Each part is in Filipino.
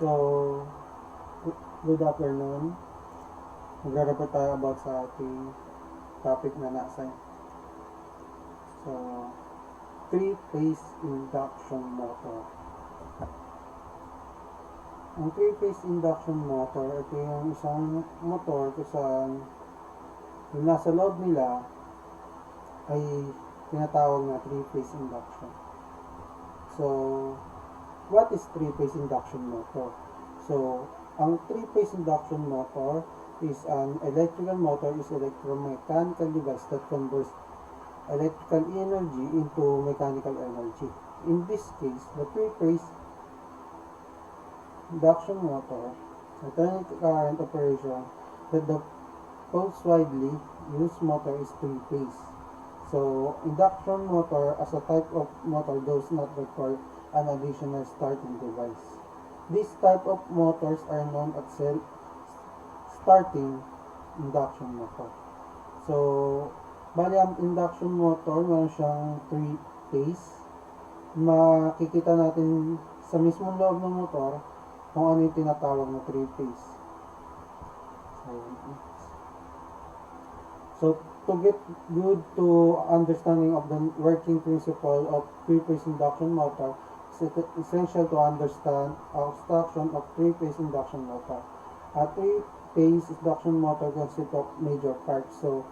So, good afternoon. Magre-report tayo about sa ating topic na nasa. So, three-phase induction motor. Ang three-phase induction motor, ito yung isang motor kung saan yung nasa loob nila ay tinatawag na three-phase induction. So, what is three-phase induction motor? So, ang three-phase induction motor is an electrical motor is electromechanical device that converts electrical energy into mechanical energy. In this case, the three-phase induction motor, alternating current operation that the most widely used motor is three-phase. So, induction motor as a type of motor does not require an additional starting device. This type of motors are known as self-starting induction motor. So, bali ang induction motor, meron siyang 3-phase. Makikita natin sa mismong loob ng motor kung ano yung tinatawag na 3-phase. So, to get good to understanding of the working principle of 3-phase induction motor, it's essential to understand construction of 3-phase induction motor. A 3-phase induction motor consists of major parts. So,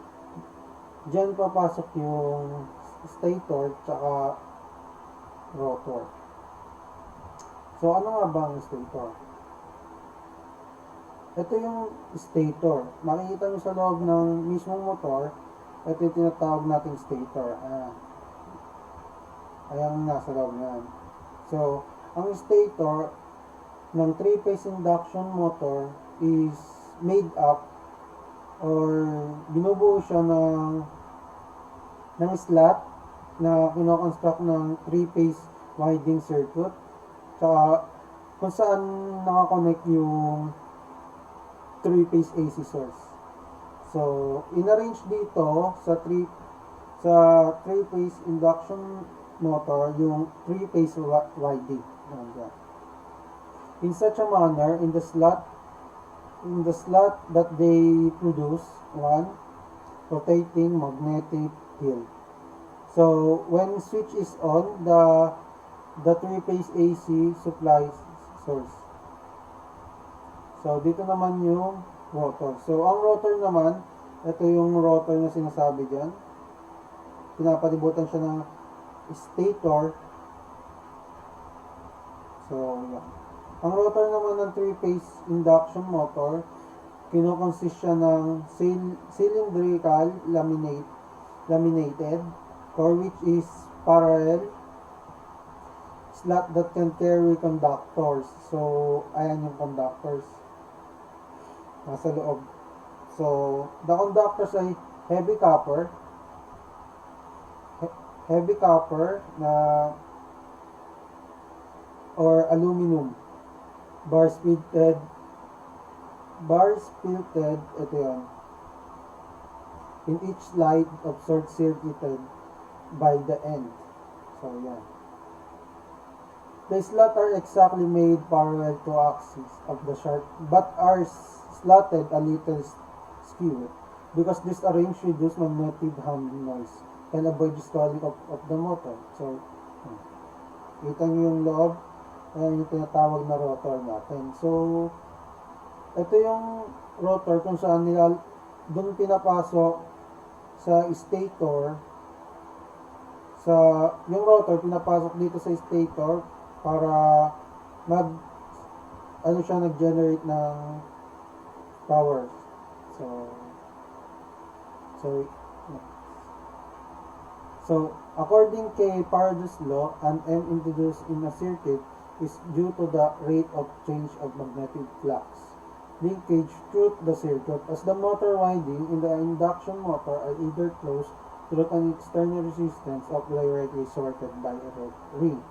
dyan papasok yung stator tsaka rotor. So, ano nga ba ang stator? Ito yung stator. Makikita nyo sa loob ng mismong motor, ito yung tinatawag nating stator. Ayan nga sa loob yan. So, ang stator ng 3-phase induction motor is made up or binubuo siya ng slot na kinoconstruct ng 3-phase winding circuit, tsaka kung saan nakakonect yung 3-phase AC source. So, in-arrange dito sa 3-phase induction motor yung 3-phase winding. In such a manner, in the slot that they produce, one, rotating magnetic field. So, when switch is on, the 3-phase AC supplies source. So, dito naman yung rotor. So, ang rotor naman, ito yung rotor na sinasabi dyan. Pinapalibutan siya ng stator. So, yan. Ang rotor naman ng 3-phase induction motor, kinokonsist siya ng cylindrical laminated core which is parallel slot that can carry conductors. So, ayan yung conductors nasa loob. So, the conductors ay heavy copper na or aluminum bars fitted, ito yan, in each slide of short-circuited by the end. So, yan. The slots are exactly made parallel to axis of the shaft, but are slotted a little skewed because this arrangement reduces magnetic hum noise and avoid the stalling of the motor. So, kita nyo yung loob, ayan yung tinatawag na rotor natin. So, ito yung rotor kung saan nila doon pinapasok sa stator, yung rotor pinapasok dito sa stator para nag-generate ng power. So according kay Faraday's law, an M introduced in a circuit is due to the rate of change of magnetic flux linkage through the circuit, as the motor winding in the induction motor are either closed through an external resistance or directly sorted by a ring.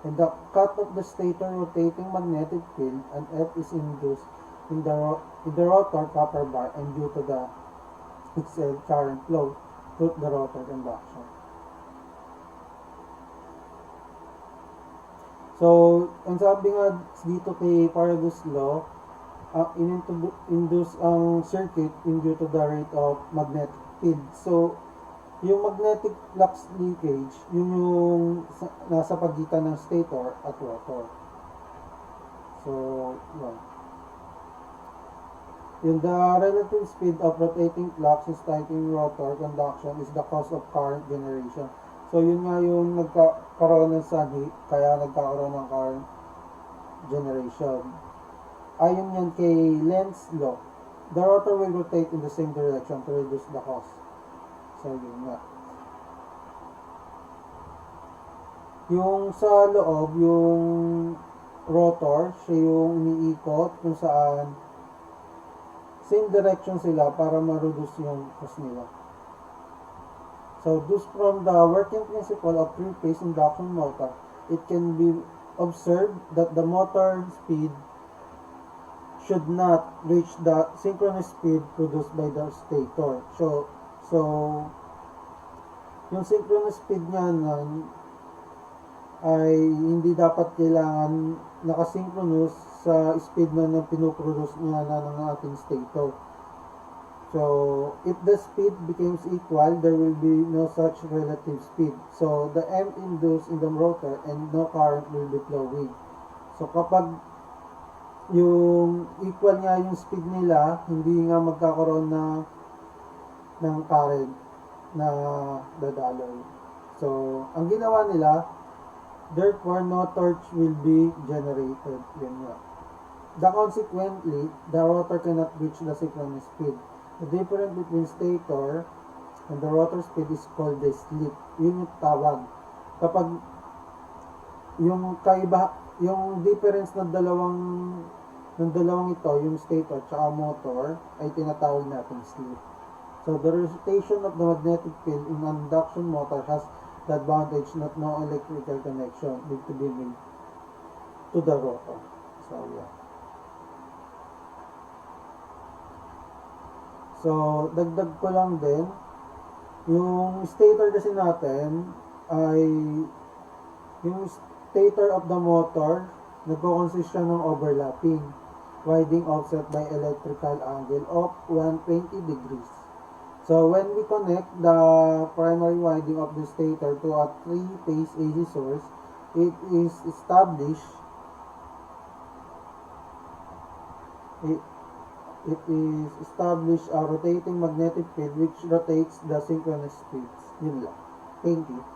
In the cut of the stator rotating magnetic field, an F is induced in the rotor copper bar and due to the itself current flow through the rotor induction. So, ang sabi nga dito kay Faraday's law, induce ang circuit in due to the rate of magnetic field. So, yung magnetic flux leakage, yun yung nasa pagitan ng stator at rotor. So, yun. In the relative speed of rotating flux starting rotor conduction is the cause of current generation. So, yun nga yung nagkakaroon ng sanhi, kaya nagkakaroon ng current generation. Ayon yan kay Lenz's law, the rotor will rotate in the same direction to reduce the cost. So, yun nga. Yung sa loob, yung rotor, siya yung iniikot kung saan same direction sila para ma-reduce yung cost nila. So, thus from the working principle of three-phase induction motor, it can be observed that the motor speed should not reach the synchronous speed produced by the stator. So yung synchronous speed niya nun ay hindi dapat kailangan nakasynchronous sa speed na pinuproduce niya na ng ating stator. So, if the speed becomes equal, there will be no such relative speed. So, the M induced in the rotor and no current will be flowing. So, kapag yung equal nga yung speed nila, hindi nga magkakaroon ng current na dadaloy. So, ang ginawa nila, therefore, no torque will be generated. Yun nga. Consequently, the rotor cannot reach the synchronous speed. The difference between stator and the rotor speed is called the slip. Yun yung tawag. Kapag yung yung difference ng dalawang ito, yung stator at motor, ay tinatawag natin slip. So, the rotation of the magnetic field in an induction motor has the advantage that no electrical connection need to be made to the rotor. So, yeah. So, dagdag ko lang din, yung stator kasi natin ay yung stator of the motor, nagko-consist siya ng overlapping winding offset by electrical angle of 120 degrees. So, when we connect the primary winding of the stator to a three-phase AC source, it is established a rotating magnetic field which rotates the synchronous speeds. Yun lang. Thank you.